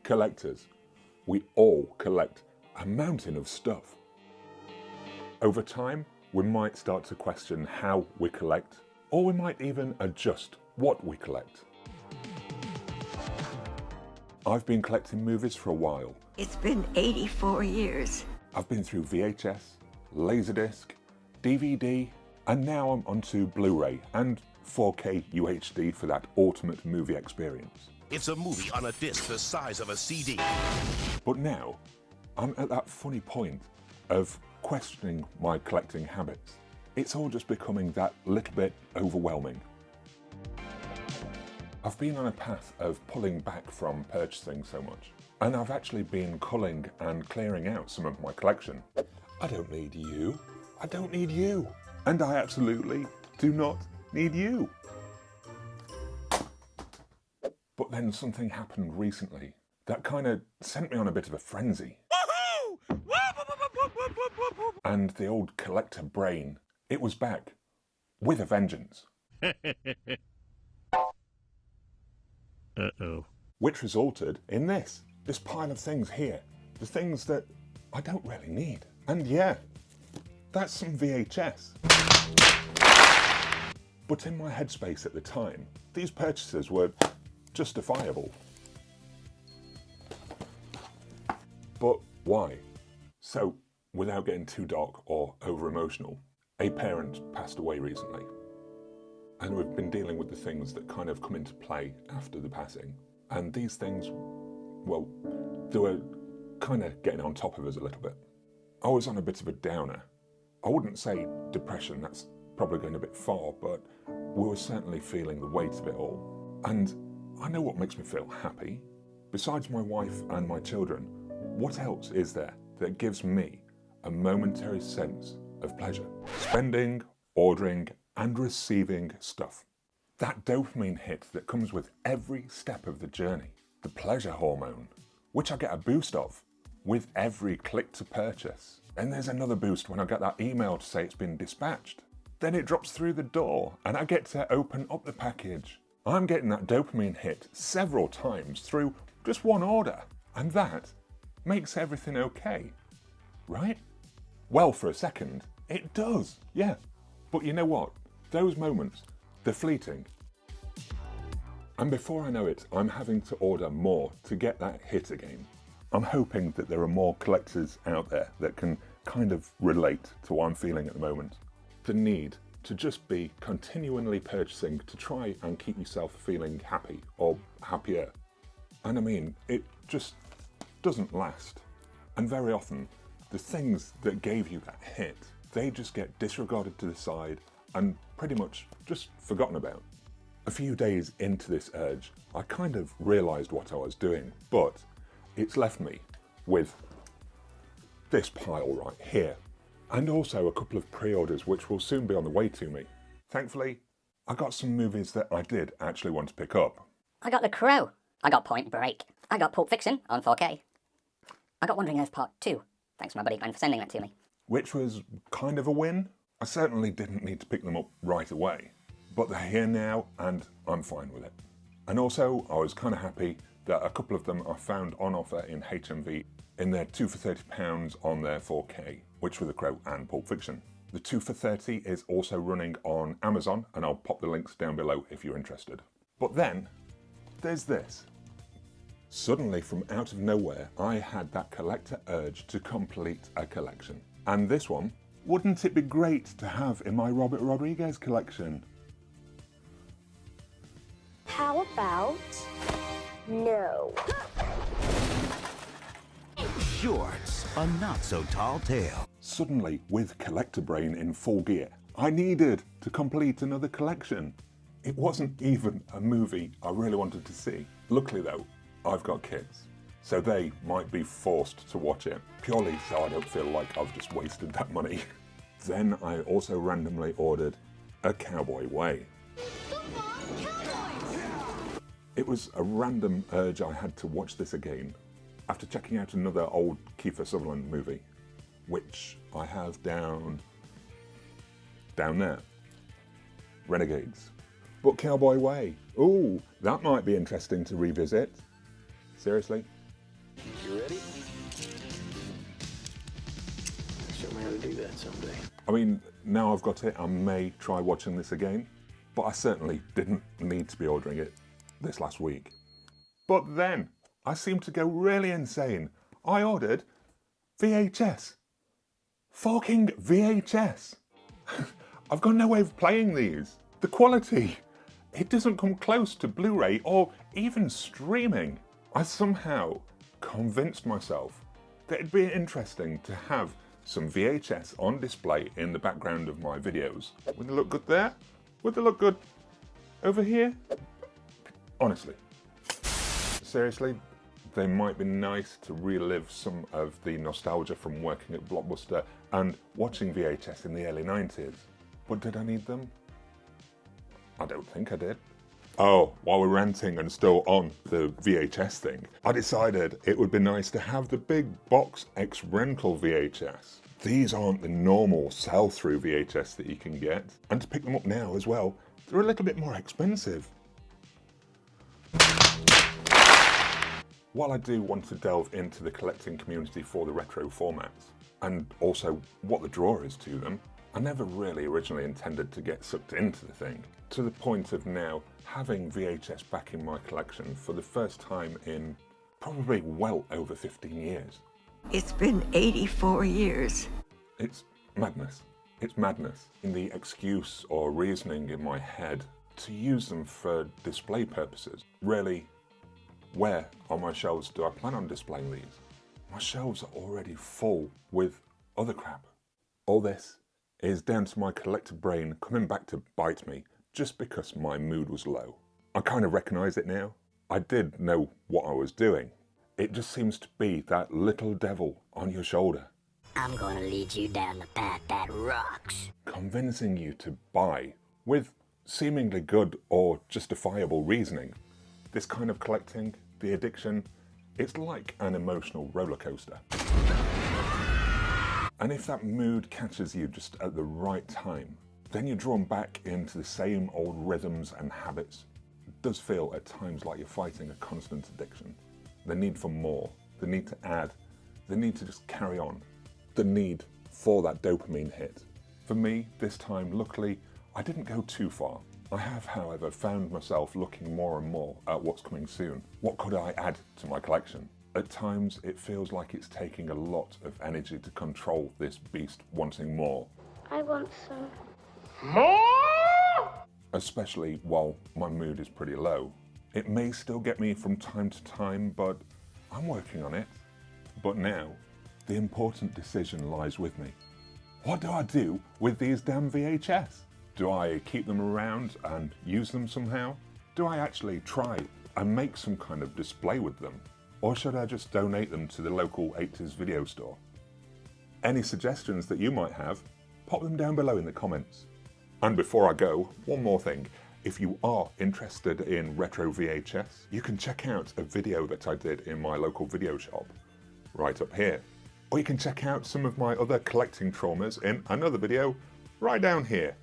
Collectors, we all collect a mountain of stuff. Over time, we might start to question how we collect, or we might even adjust what we collect. I've been collecting movies for a while. It's been 84 years. I've been through VHS, Laserdisc, DVD, and now I'm onto Blu-ray and 4K UHD for that ultimate movie experience. It's a movie on a disc the size of a CD. But now, I'm at that funny point of questioning my collecting habits. It's all just becoming that little bit overwhelming. I've been on a path of pulling back from purchasing so much, and I've actually been culling and clearing out some of my collection. I don't need you. I don't need you. And I absolutely do not need you. But then something happened recently that kind of sent me on a bit of a frenzy. And the old collector brain, it was back with a vengeance. Uh-oh. Which resulted in this pile of things here. The things that I don't really need. And yeah, that's some VHS. But in my headspace at the time, these purchases were justifiable. But why? So, without getting too dark or over-emotional, a parent passed away recently. And we've been dealing with the things that kind of come into play after the passing. And these things, well, they were kind of getting on top of us a little bit. I was on a bit of a downer. I wouldn't say depression, that's probably going a bit far, but we were certainly feeling the weight of it all. And I know what makes me feel happy. Besides my wife and my children, what else is there that gives me a momentary sense of pleasure? Spending, ordering, and receiving stuff. That dopamine hit that comes with every step of the journey. The pleasure hormone, which I get a boost of with every click to purchase. And there's another boost when I get that email to say it's been dispatched. Then it drops through the door and I get to open up the package. I'm getting that dopamine hit several times through just one order. And that makes everything okay, right? Well, for a second, it does, yeah. But you know what? Those moments, they're fleeting. And before I know it, I'm having to order more to get that hit again. I'm hoping that there are more collectors out there that can kind of relate to what I'm feeling at the moment. The need to just be continually purchasing to try and keep yourself feeling happy or happier. And I mean, it just doesn't last. And very often, the things that gave you that hit, they just get disregarded to the side and pretty much just forgotten about. A few days into this urge, I kind of realised what I was doing, but it's left me with this pile right here, and also a couple of pre-orders which will soon be on the way to me. Thankfully, I got some movies that I did actually want to pick up. I got The Crow. I got Point Break. I got Pulp Fiction on 4K. I got Wandering Earth Part 2. Thanks to my buddy Glenn for sending that to me. Which was kind of a win. I certainly didn't need to pick them up right away, but they're here now and I'm fine with it. And also, I was kind of happy that a couple of them I found on offer in HMV in their 2 for £30 on their 4K, which were The Crow and Pulp Fiction. The 2 for £30 is also running on Amazon, and I'll pop the links down below if you're interested. But then, there's this. Suddenly, from out of nowhere, I had that collector urge to complete a collection. And this one, wouldn't it be great to have in my Robert Rodriguez collection? How about no? Shorts, a not-so-tall tale. Suddenly, with collector brain in full gear, I needed to complete another collection. It wasn't even a movie I really wanted to see. Luckily though, I've got kids, so they might be forced to watch it, purely so I don't feel like I've just wasted that money. Then I also randomly ordered A Cowboy Way. It was a random urge I had to watch this again after checking out another old Kiefer Sutherland movie, which I have down there. Renegades. But Cowboy Way, ooh, that might be interesting to revisit. Seriously? You ready? Show me how to do that someday. I mean, now I've got it, I may try watching this again, but I certainly didn't need to be ordering it this last week. But then, I seemed to go really insane. I ordered VHS. Fucking VHS. I've got no way of playing these. The quality, it doesn't come close to Blu-ray or even streaming. I somehow convinced myself that it'd be interesting to have some VHS on display in the background of my videos. Would they look good there? Would they look good over here? Honestly. Seriously, they might be nice to relive some of the nostalgia from working at Blockbuster and watching VHS in the early 90s. But did I need them? I don't think I did. Oh, while we're ranting and still on the VHS thing, I decided it would be nice to have the big box X-Rental VHS. These aren't the normal sell-through VHS that you can get, and to pick them up now as well, they're a little bit more expensive. While I do want to delve into the collecting community for the retro formats, and also what the draw is to them, I never really originally intended to get sucked into the thing, to the point of now having VHS back in my collection for the first time in probably well over 15 years. It's been 84 years. It's madness. It's madness. In the excuse or reasoning in my head to use them for display purposes. Really, where on my shelves do I plan on displaying these? My shelves are already full with other crap. All this is down to my collector brain coming back to bite me just because my mood was low. I kind of recognise it now. I did know what I was doing. It just seems to be that little devil on your shoulder. I'm gonna lead you down the path that rocks. Convincing you to buy, with seemingly good or justifiable reasoning. This kind of collecting, the addiction, it's like an emotional roller coaster. And if that mood catches you just at the right time, then you're drawn back into the same old rhythms and habits. It does feel at times like you're fighting a constant addiction. The need for more, the need to add, the need to just carry on, the need for that dopamine hit. For me, this time, luckily, I didn't go too far. I have, however, found myself looking more and more at what's coming soon. What could I add to my collection? At times, it feels like it's taking a lot of energy to control this beast wanting more. I want some. Especially while my mood is pretty low. It may still get me from time to time, but I'm working on it. But now, the important decision lies with me. What do I do with these damn VHS? Do I keep them around and use them somehow? Do I actually try and make some kind of display with them? Or should I just donate them to the local 80s video store? Any suggestions that you might have, pop them down below in the comments. And before I go, one more thing. If you are interested in retro VHS, you can check out a video that I did in my local video shop, right up here. Or you can check out some of my other collecting traumas in another video, right down here.